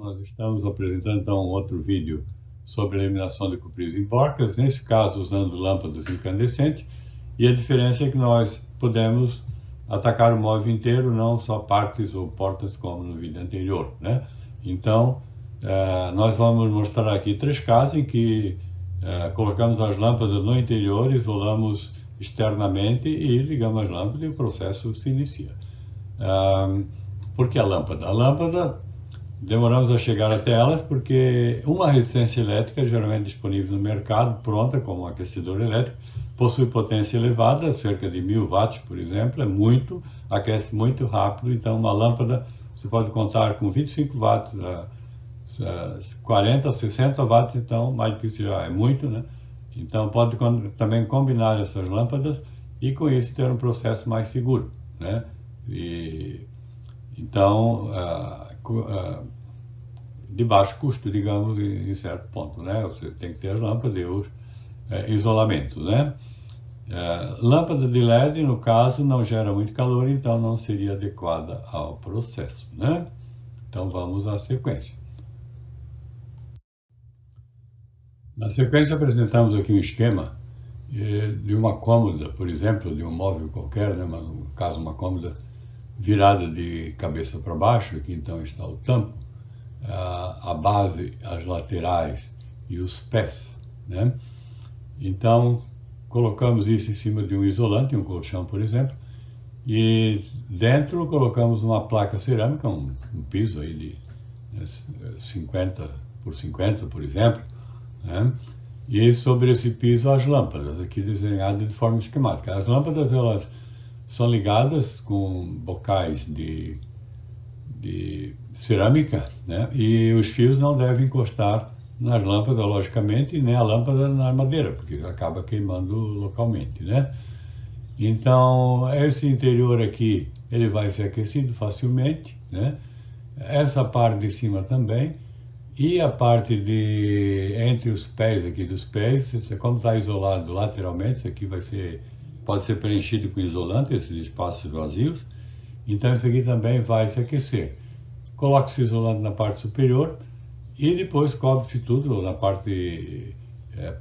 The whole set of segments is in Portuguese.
Nós estamos apresentando então outro vídeo sobre a eliminação de cupris em porcas, nesse caso usando lâmpadas incandescentes, e a diferença é que nós podemos atacar o móvel inteiro, não só partes ou portas como no vídeo anterior, né? Então, nós vamos mostrar aqui 3 casos em que colocamos as lâmpadas no interior, isolamos externamente e ligamos as lâmpadas e o processo se inicia. Por que a lâmpada? A lâmpada, demoramos a chegar até elas porque uma resistência elétrica, geralmente disponível no mercado, pronta, como um aquecedor elétrico, possui potência elevada, cerca de 1000 watts, por exemplo, aquece muito rápido. Então, uma lâmpada, você pode contar com 25 watts, 40, 60 watts, então, mais do que isso já é muito, né? Então, pode também combinar essas lâmpadas e, com isso, ter um processo mais seguro, né? Então, de baixo custo, digamos, em certo ponto, né? Você tem que ter as lâmpadas e os isolamentos, né? Lâmpada de LED, no caso, não gera muito calor, então não seria adequada ao processo, né? Então, vamos à sequência. Na sequência, apresentamos aqui um esquema de uma cômoda, por exemplo, de um móvel qualquer, né? No caso, uma cômoda virada de cabeça para baixo. Aqui então está o tampo, a base, as laterais e os pés, né? Então, colocamos isso em cima de um isolante, um colchão, por exemplo, e dentro colocamos uma placa cerâmica, um piso aí de 50 por 50, por exemplo, né? E sobre esse piso as lâmpadas, aqui desenhadas de forma esquemática. As lâmpadas, elas são ligadas com bocais de cerâmica, né? E os fios não devem encostar nas lâmpadas, logicamente, e nem a lâmpada na madeira, porque acaba queimando localmente, né? Então, esse interior aqui, ele vai ser aquecido facilmente, né? Essa parte de cima também, e a parte entre os pés aqui dos pés, como está isolado lateralmente, isso aqui pode ser preenchido com isolante, esses espaços vazios. Então, isso aqui também vai se aquecer. Coloque-se isolante na parte superior e depois cobre-se tudo na parte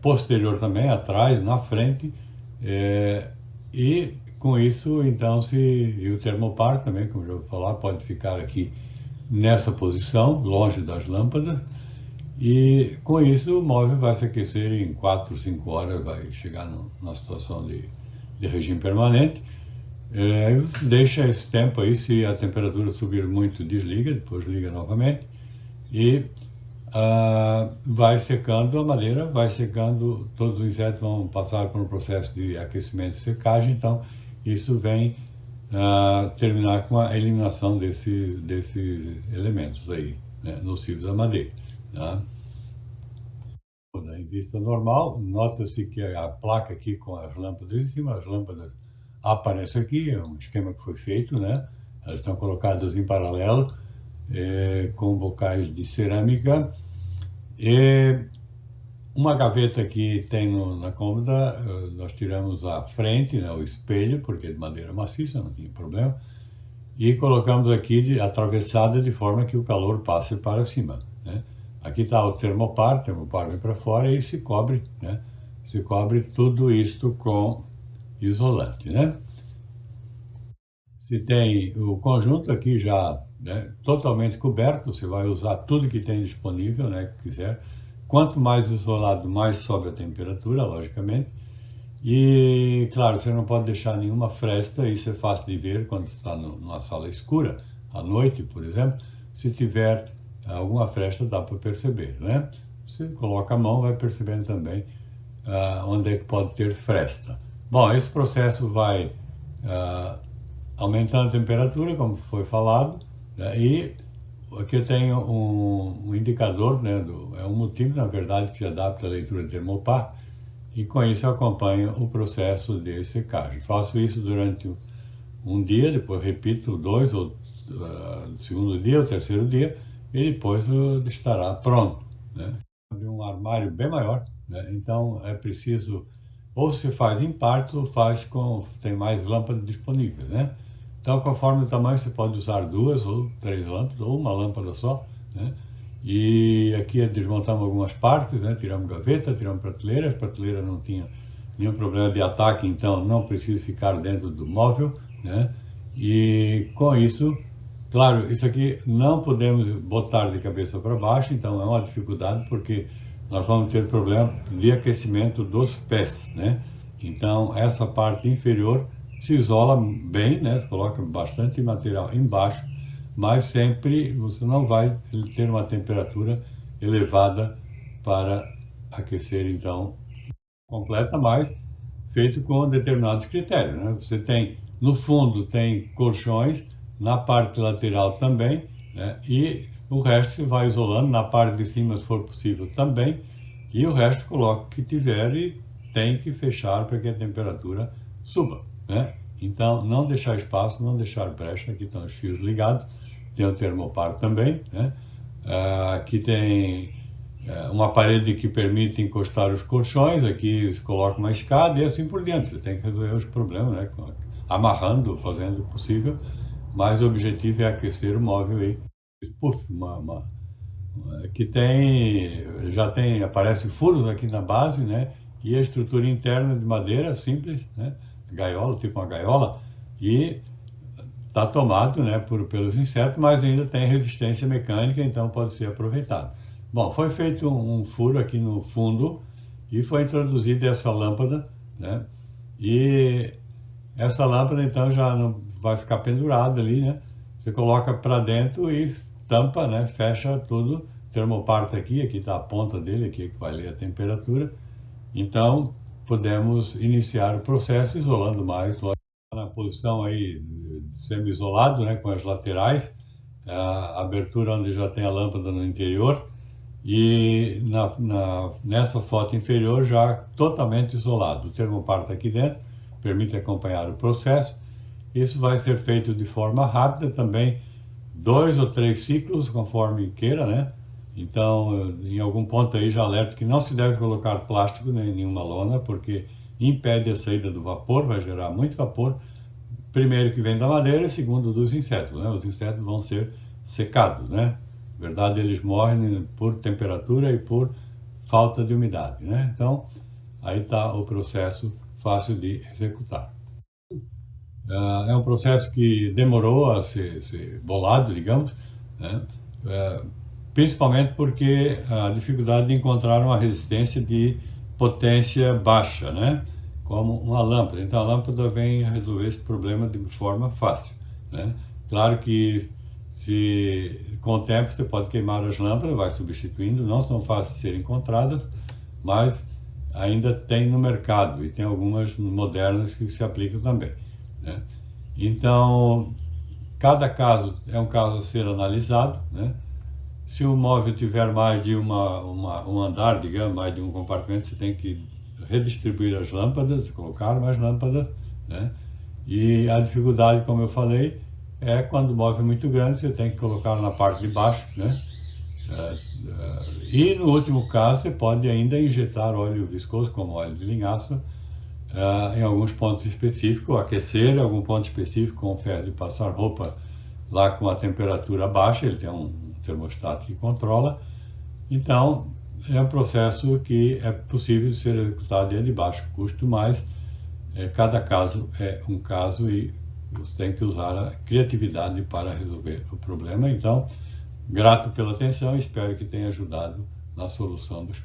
posterior também, atrás, na frente. E com isso, então, e o termopar também, como já vou falar, pode ficar aqui nessa posição, longe das lâmpadas. E com isso, o móvel vai se aquecer em 4, 5 horas, vai chegar numa situação de regime permanente. Deixa esse tempo aí, se a temperatura subir muito, desliga, depois liga novamente e vai secando a madeira, vai secando, todos os insetos vão passar por um processo de aquecimento e secagem, então isso vem terminar com a eliminação desses elementos aí, né, nocivos à madeira, tá? Em vista normal, nota-se que a placa aqui com as lâmpadas em cima, as lâmpadas aparecem aqui, é um esquema que foi feito, né? Elas estão colocadas em paralelo, com bocais de cerâmica. E uma gaveta que tem na cômoda, nós tiramos a frente, né, o espelho, porque é de madeira maciça, não tinha problema, e colocamos aqui atravessada de forma que o calor passe para cima, né? Aqui está o termopar vem para fora e se cobre, né? Se cobre tudo isto com isolante, né? Se tem o conjunto aqui já, né, totalmente coberto, você vai usar tudo que tem disponível, né, que quiser. Quanto mais isolado, mais sobe a temperatura, logicamente. E, claro, você não pode deixar nenhuma fresta, isso é fácil de ver quando você está numa sala escura, à noite, por exemplo. Se tiver alguma fresta, dá para perceber, né? Você coloca a mão, vai percebendo também onde é que pode ter fresta. Bom, esse processo vai aumentando a temperatura, como foi falado, né? E aqui eu tenho um indicador, né, é um multímetro, na verdade, que se adapta à leitura de termopar, e com isso eu acompanho o processo de secagem. Faço isso durante um dia, depois repito 2 ou segundo dia ou terceiro dia, e depois estará pronto, né? De um armário bem maior, né? Então é preciso, ou se faz em partes, ou tem mais lâmpadas disponíveis, né? Então, conforme o tamanho, você pode usar 2 ou 3 lâmpadas, ou uma lâmpada só, né? E aqui desmontamos algumas partes, né? Tiramos gaveta, tiramos prateleira. As prateleiras não tinham nenhum problema de ataque, então não precisa ficar dentro do móvel, né? E com isso, claro, isso aqui não podemos botar de cabeça para baixo, então é uma dificuldade porque nós vamos ter problema de aquecimento dos pés, né? Então essa parte inferior se isola bem, né? Coloca bastante material embaixo, mas sempre você não vai ter uma temperatura elevada para aquecer, então, completa, mas feito com determinados critérios, né? Você tem, no fundo, tem colchões, na parte lateral também, né? E o resto você vai isolando, na parte de cima, se for possível, também, e o resto coloca o que tiver e tem que fechar para que a temperatura suba, né? Então, não deixar espaço, não deixar brecha. Aqui estão os fios ligados, tem o termopar também, né? Aqui tem uma parede que permite encostar os colchões, aqui se coloca uma escada e assim por diante. Você tem que resolver os problemas, né? Amarrando, fazendo o possível, mas o objetivo é aquecer o móvel aí. Puf, que tem, já tem, aparece furos aqui na base, né? E a estrutura interna de madeira simples, né? Gaiola, tipo uma gaiola, e está tomado, né, pelos insetos, mas ainda tem resistência mecânica, então pode ser aproveitado. Bom, foi feito um furo aqui no fundo e foi introduzida essa lâmpada, né? E essa lâmpada então já não vai ficar pendurada ali, né? Você coloca para dentro e tampa, né? Fecha tudo. Termopar aqui está a ponta dele, aqui que vai ler a temperatura. Então podemos iniciar o processo isolando mais na posição aí semi-isolado, né? Com as laterais, a abertura onde já tem a lâmpada no interior. E nessa foto inferior já totalmente isolado. O termopar está aqui dentro, permite acompanhar o processo. Isso vai ser feito de forma rápida também, 2 ou 3 ciclos, conforme queira, né? Então, em algum ponto aí já alerto que não se deve colocar plástico nem nenhuma lona, porque impede a saída do vapor, vai gerar muito vapor. Primeiro que vem da madeira e segundo dos insetos, né? Os insetos vão ser secados, né? Na verdade, eles morrem por temperatura e por falta de umidade, né? Então, aí está o processo fácil de executar. É um processo que demorou a ser bolado, digamos, né? Principalmente porque a dificuldade de encontrar uma resistência de potência baixa, né? Como uma lâmpada. Então, a lâmpada vem resolver esse problema de forma fácil, né? Claro que com o tempo você pode queimar as lâmpadas, vai substituindo, não são fáceis de serem encontradas, mas ainda tem no mercado e tem algumas modernas que se aplicam também, né? Então, cada caso é um caso a ser analisado, né? Se o móvel tiver mais de um andar, digamos, mais de um compartimento, você tem que redistribuir as lâmpadas, colocar mais lâmpadas, né? E a dificuldade, como eu falei, é quando o móvel é muito grande, você tem que colocar na parte de baixo, né? E no último caso, você pode ainda injetar óleo viscoso, como óleo de linhaça, em alguns pontos específicos, aquecer em algum ponto específico com ferro de passar roupa lá com a temperatura baixa, ele tem um termostato que controla. Então, é um processo que é possível de ser executado de baixo custo, mas cada caso é um caso e você tem que usar a criatividade para resolver o problema. Então, grato pela atenção, espero que tenha ajudado na solução dos